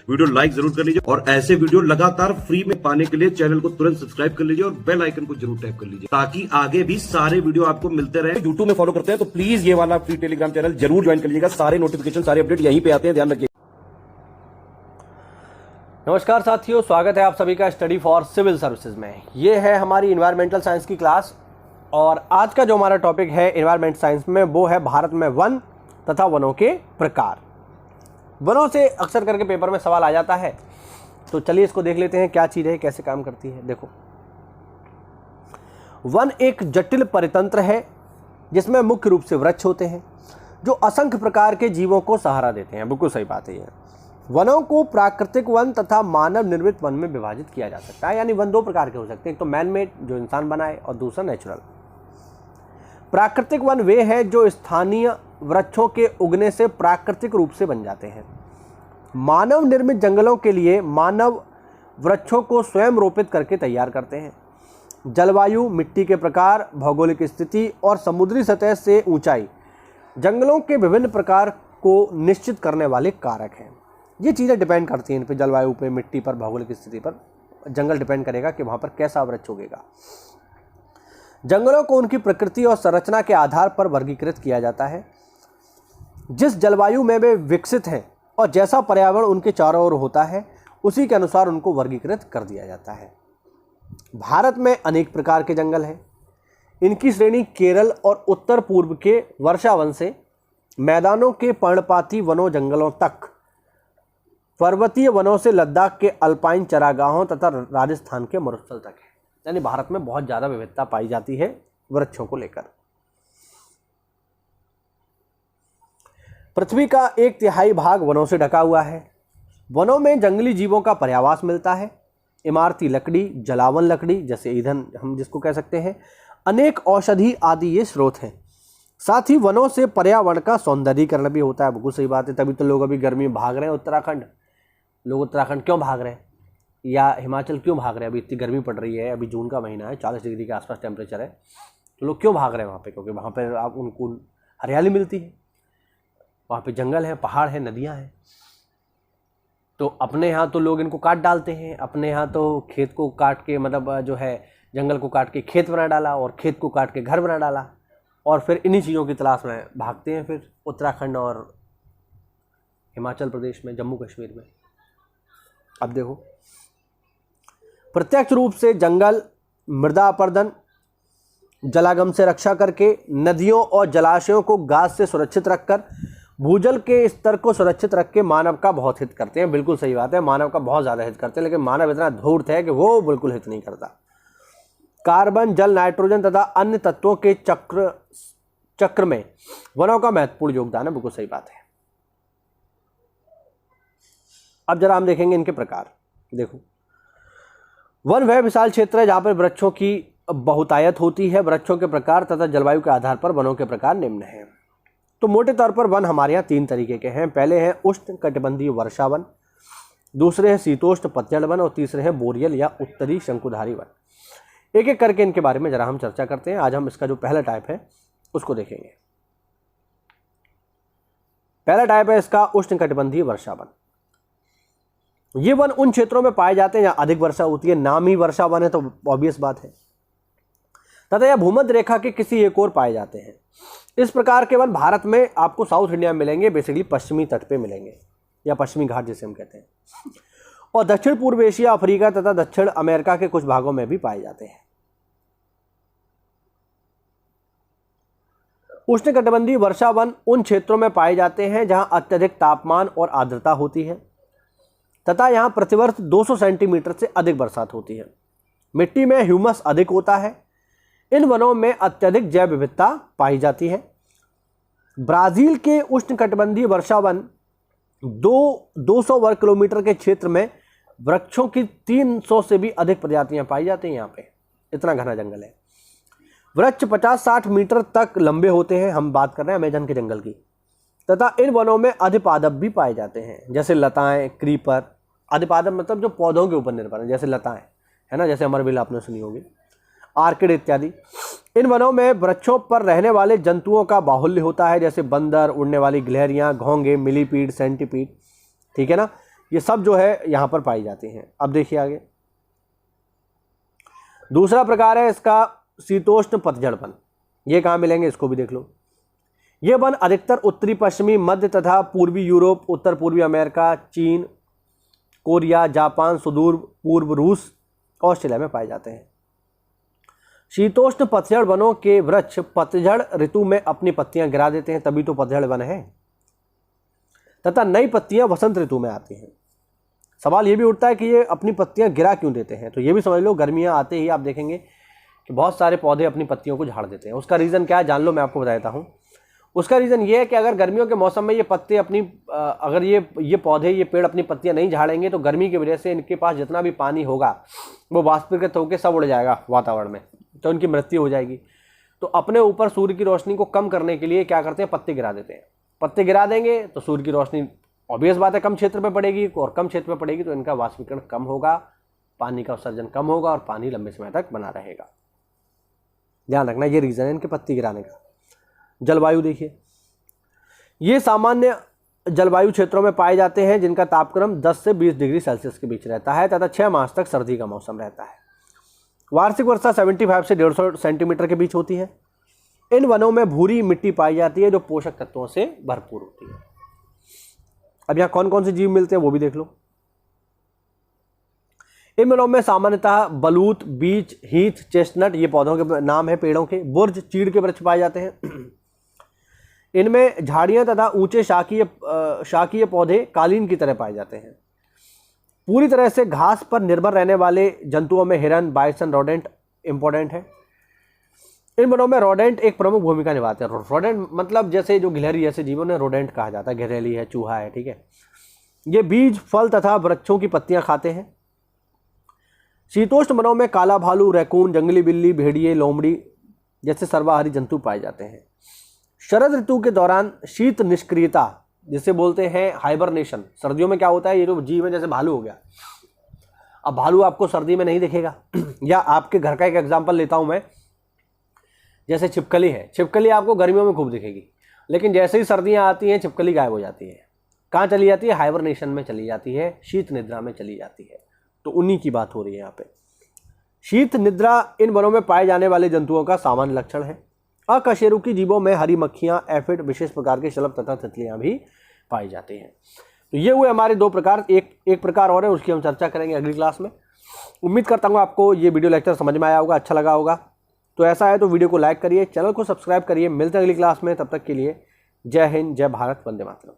Video like जरूर कर लीजिए और ऐसे वीडियो लगातार फ्री में पाने के लिए चैनल को तुरंत सब्सक्राइब कर लीजिए और बेल आइकन को जरूर टैप कर लीजिए ताकि आगे भी सारे वीडियो आपको मिलते रहे। यूट्यूब में फॉलो करते हैं तो प्लीज ये वाला फ्री टेलीग्राम चैनल जरूर ज्वाइन कर लीजिएगा। सारे नोटिफिकेशन सारे अपडेट यहीं पे आते हैं, ध्यान रखिए। नमस्कार साथियों, स्वागत है आप सभी का स्टडी फॉर सिविल सर्विसेज में। ये है हमारी इन्वायरमेंटल साइंस की क्लास और आज का जो हमारा टॉपिक है इन्वायरमेंट साइंस में वो है भारत में वन तथा वनों के प्रकार। वनों से अक्सर करके पेपर में सवाल आ जाता है, तो चलिए इसको देख लेते हैं क्या चीज़ है, कैसे काम करती है। देखो, वन एक जटिल परितंत्र है जिसमें मुख्य रूप से वृक्ष होते हैं जो असंख्य प्रकार के जीवों को सहारा देते हैं। बिल्कुल सही बात है ये। वनों को प्राकृतिक वन तथा मानव निर्मित वन में विभाजित किया जा सकता है। यानी वन दो प्रकार के हो सकते हैं, एक तो मैन मेड जो इंसान बनाए और दूसरा नेचुरल। प्राकृतिक वन वे हैं जो स्थानीय वृक्षों के उगने से प्राकृतिक रूप से बन जाते हैं। मानव निर्मित जंगलों के लिए मानव वृक्षों को स्वयं रोपित करके तैयार करते हैं। जलवायु, मिट्टी के प्रकार, भौगोलिक स्थिति और समुद्री सतह से ऊंचाई जंगलों के विभिन्न प्रकार को निश्चित करने वाले कारक हैं। ये चीज़ें डिपेंड करती हैं इन पर, जलवायु पे, मिट्टी पर, भौगोलिक स्थिति पर। जंगल डिपेंड करेगा कि वहाँ पर कैसा वृक्ष उगेगा। जंगलों को उनकी प्रकृति और संरचना के आधार पर वर्गीकृत किया जाता है। जिस जलवायु में वे विकसित हैं और जैसा पर्यावरण उनके चारों ओर होता है उसी के अनुसार उनको वर्गीकृत कर दिया जाता है। भारत में अनेक प्रकार के जंगल हैं। इनकी श्रेणी केरल और उत्तर पूर्व के वर्षावन से मैदानों के पर्णपाती वनों जंगलों तक, पर्वतीय वनों से लद्दाख के अल्पाइन चरागाहों तथा राजस्थान के मरुस्थल तक है। यानी भारत में बहुत ज़्यादा विविधता पाई जाती है वृक्षों को लेकर। पृथ्वी का 1/3 भाग वनों से ढका हुआ है। वनों में जंगली जीवों का पर्यावास मिलता है। इमारती लकड़ी, जलावन लकड़ी जैसे ईंधन हम जिसको कह सकते हैं, अनेक औषधि आदि ये स्रोत हैं। साथ ही वनों से पर्यावरण का सौंदर्यीकरण भी होता है। बिल्कुल सही बात है, तभी तो लोग अभी गर्मी में भाग रहे हैं। उत्तराखंड, लोग उत्तराखंड क्यों भाग रहे हैं या हिमाचल क्यों भाग रहे हैं? अभी इतनी गर्मी पड़ रही है, अभी जून का महीना है, 40 डिग्री के आसपास टेम्परेचर है, तो लोग क्यों भाग रहे हैं वहाँ पे? क्योंकि वहाँ पे आप उनको हरियाली मिलती है, वहाँ पे जंगल है, पहाड़ है, नदियाँ हैं। तो अपने यहाँ तो लोग इनको काट डालते हैं। अपने यहाँ तो खेत को काट के, मतलब जो है जंगल को काट के खेत बना डाला और खेत को काट के घर बना डाला और फिर इन्हीं चीज़ों की तलाश में भागते हैं फिर उत्तराखंड और हिमाचल प्रदेश में, जम्मू कश्मीर में। अब देखो, प्रत्यक्ष रूप से जंगल मृदा अपर्दन, जलागम से रक्षा करके, नदियों और जलाशयों को गाद से सुरक्षित रखकर, भूजल के स्तर को सुरक्षित रख के मानव का बहुत हित करते हैं। बिल्कुल सही बात है, मानव का बहुत ज़्यादा हित करते हैं, लेकिन मानव इतना धूर्त है कि वो बिल्कुल हित नहीं करता। कार्बन, जल, नाइट्रोजन तथा अन्य तत्वों के चक्र में वनों का महत्वपूर्ण योगदान है। बिल्कुल सही बात है। अब जरा हम देखेंगे इनके प्रकार। देखो, वन वह विशाल क्षेत्र है जहाँ पर वृक्षों की बहुतायत होती है। वृक्षों के प्रकार तथा जलवायु के आधार पर वनों के प्रकार निम्न हैं। तो मोटे तौर पर वन हमारे यहाँ 3 तरीके के हैं। पहले हैं उष्ण कटिबंधीय वर्षा वन, दूसरे हैं शीतोष्ण पतझड़ वन और तीसरे हैं बोरियल या उत्तरी शंकुधारी वन। एक एक करके इनके बारे में जरा हम चर्चा करते हैं। आज हम इसका जो पहला टाइप है उसको देखेंगे। पहला टाइप है इसका उष्ण कटिबंधीय वर्षा वन। ये वन उन क्षेत्रों में पाए जाते हैं जहां अधिक वर्षा होती है। नाम ही वर्षा वन है तो ऑब्वियस बात है। तथा यह भूमध्य रेखा के किसी एक ओर पाए जाते हैं। इस प्रकार के वन भारत में आपको साउथ इंडिया में मिलेंगे, बेसिकली पश्चिमी तट पे मिलेंगे या पश्चिमी घाट जिसे हम कहते हैं, और दक्षिण पूर्व एशिया, अफ्रीका तथा दक्षिण अमेरिका के कुछ भागों में भी पाए जाते हैं। उष्णकटिबंधीय वर्षा वन उन क्षेत्रों में पाए जाते हैं जहां अत्यधिक तापमान और आर्द्रता होती है तथा यहां प्रतिवर्ष 200 सेंटीमीटर से अधिक बरसात होती है। मिट्टी में ह्यूमस अधिक होता है। इन वनों में अत्यधिक जैव विविधता पाई जाती है। ब्राजील के उष्णकटिबंधीय वर्षा वन 200 वर्ग किलोमीटर के क्षेत्र में वृक्षों की 300 से भी अधिक प्रजातियां पाई जाती हैं। यहाँ पे इतना घना जंगल है। वृक्ष 50-60 मीटर तक लंबे होते हैं। हम बात कर रहे हैं अमेजन के जंगल की। तथा इन वनों में अधिपादप भी पाए जाते हैं, जैसे लताएं, क्रीपर। अधिपादप मतलब जो पौधों के ऊपर निर्भर है, जैसे लताएं है ना, जैसे अमरविल आपने सुनी होगी, आर्किड इत्यादि। इन वनों में वृक्षों पर रहने वाले जंतुओं का बाहुल्य होता है, जैसे बंदर, उड़ने वाली गिलहरियां, घोंगे, मिलीपीड, सेंटीपीड, ठीक है ना। ये सब जो है यहाँ पर पाई जाती हैं। अब देखिए आगे, दूसरा प्रकार है इसका शीतोष्ण पतझड़ वन। ये कहाँ मिलेंगे इसको भी देख लो। ये वन अधिकतर उत्तरी पश्चिमी मध्य तथा पूर्वी यूरोप, उत्तर पूर्वी अमेरिका, चीन, कोरिया, जापान, सुदूर पूर्व रूस, ऑस्ट्रेलिया में पाए जाते हैं। शीतोष्ण पतझड़ वनों के वृक्ष पतझड़ ऋतु में अपनी पत्तियां गिरा देते हैं, तभी तो पतझड़ वन है, तथा नई पत्तियां वसंत ऋतु में आती हैं। सवाल ये भी उठता है कि ये अपनी पत्तियां गिरा क्यों देते हैं, तो ये भी समझ लो, गर्मियां आते ही आप देखेंगे कि बहुत सारे पौधे अपनी पत्तियों को झाड़ देते हैं। उसका रीज़न क्या है जान लो, मैं आपको बता देता हूँ। उसका रीज़न ये है कि अगर गर्मियों के मौसम में ये पत्ते अपनी अगर ये पौधे, ये पेड़ अपनी पत्तियां नहीं झाड़ेंगे तो गर्मी की वजह से इनके पास जितना भी पानी होगा वो वाष्पीकृत होकर सब उड़ जाएगा वातावरण में, तो इनकी मृत्यु हो जाएगी। तो अपने ऊपर सूर्य की रोशनी को कम करने के लिए क्या करते हैं, पत्ते गिरा देते हैं। पत्ते गिरा देंगे तो सूर्य की रोशनी ऑब्वियस बात है कम क्षेत्र में पड़ेगी, और कम क्षेत्र में पड़ेगी तो इनका वाष्पीकरण कम होगा, पानी का उत्सर्जन कम होगा और पानी लंबे समय तक बना रहेगा। ध्यान रखना, ये रीज़न है इनके पत्ती गिराने का। जलवायु देखिए, ये सामान्य जलवायु क्षेत्रों में पाए जाते हैं जिनका तापक्रम 10 से 20 डिग्री सेल्सियस के बीच रहता है तथा 6 मास तक सर्दी का मौसम रहता है। वार्षिक वर्षा 75 से 150 सेंटीमीटर के बीच होती है। इन वनों में भूरी मिट्टी पाई जाती है जो पोषक तत्वों से भरपूर होती है। अब यहाँ कौन कौन से जीव मिलते हैं वो भी देख लो। इन वनों में सामान्यतः बलूत, बीच, हीथ, चेस्टनट, ये पौधों के नाम है पेड़ों के, बुर्ज, चीड़ के वृक्ष पाए जाते हैं। इनमें झाड़ियां तथा ऊंचे शाकीय पौधे कालीन की तरह पाए जाते हैं। पूरी तरह से घास पर निर्भर रहने वाले जंतुओं में हिरन, बाइसन, रोडेंट इंपॉर्टेंट है। इन वनों में रोडेंट एक प्रमुख भूमिका निभाते हैं। रोडेंट मतलब जैसे जो गिलहरी जैसे जीवों ने रोडेंट कहा जाता है, घिरैली है, चूहा है, ठीक है। ये बीज, फल तथा वृक्षों की पत्तियां खाते हैं। शीतोष्ण वनों में काला भालू, रैकून, जंगली बिल्ली, भेड़िए, लोमड़ी जैसे सर्वाहारी जंतु पाए जाते हैं। शरद ऋतु के दौरान शीत निष्क्रियता जिसे बोलते हैं हाइबरनेशन, सर्दियों में क्या होता है, ये जो जीव है जैसे भालू हो गया, अब भालू आपको सर्दी में नहीं दिखेगा। या आपके घर का एक एग्जांपल लेता हूं मैं, जैसे छिपकली है, छिपकली आपको गर्मियों में खूब दिखेगी, लेकिन जैसे ही सर्दियां आती हैं छिपकली गायब हो जाती है। कहाँ चली जाती है, हाइबरनेशन में चली जाती है, शीत निद्रा में चली जाती है। तो उन्हीं की बात हो रही है यहाँ पे। शीत निद्रा इन वनों में पाए जाने वाले जंतुओं का सामान्य लक्षण है। अकशेरुकी जीवों में हरी मक्खियां, एफिड, विशेष प्रकार के शलभ तथा तितलियां भी पाई जाती हैं। तो ये हुए हमारे दो प्रकार। एक प्रकार और है, उसकी हम चर्चा करेंगे अगली क्लास में। उम्मीद करता हूँ आपको ये वीडियो लेक्चर समझ में आया होगा, अच्छा लगा होगा। तो ऐसा है तो वीडियो को लाइक करिए, चैनल को सब्सक्राइब करिए। मिलते हैं अगली क्लास में, तब तक के लिए जय हिंद, जय भारत, वंदे मातरम।